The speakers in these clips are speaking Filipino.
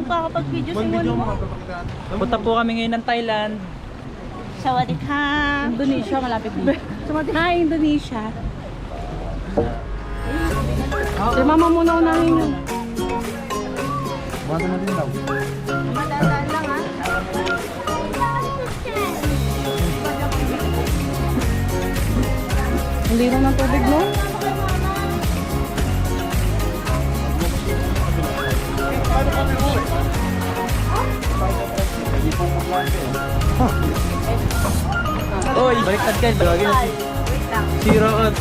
magkakapag-video sa ingon mo. Punta po kami ngayon ng Thailand. Sawadee ka. Indonesia, malapit dito. Hi, Indonesia. Si mama muna unahin yun. Buwan na din daw. Madadaan lang ha. Ang liro ng tubig, no? Oy, baliktad kayo. Balagin na si Zero on.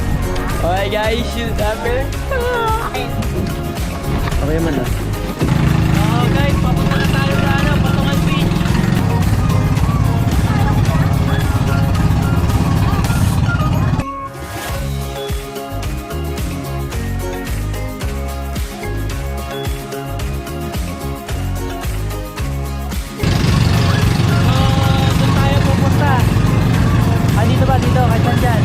Okay guys, shoot number. Okay man na. Oo guys, papunta na tayo sa Patungan Beach. Doon tayo pupunta. Dito ba? Dito, kahit saan dyan.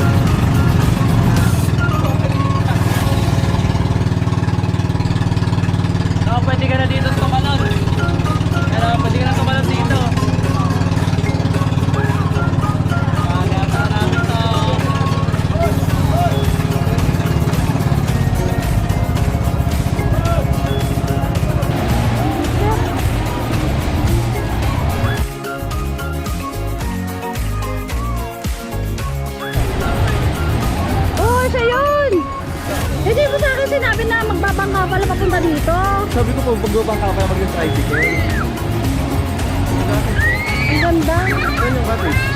No, pwede ka na dito tumalon. Pero pwede ka na tumalon dito. Kaya para namin to. Oh, siya yun! Hindi mo sa akin sinabi na magbabangka pala papunta dito. Sabi ko po, magbabang ka para mag-tricycle. Ang ganda. Yan yung cottage.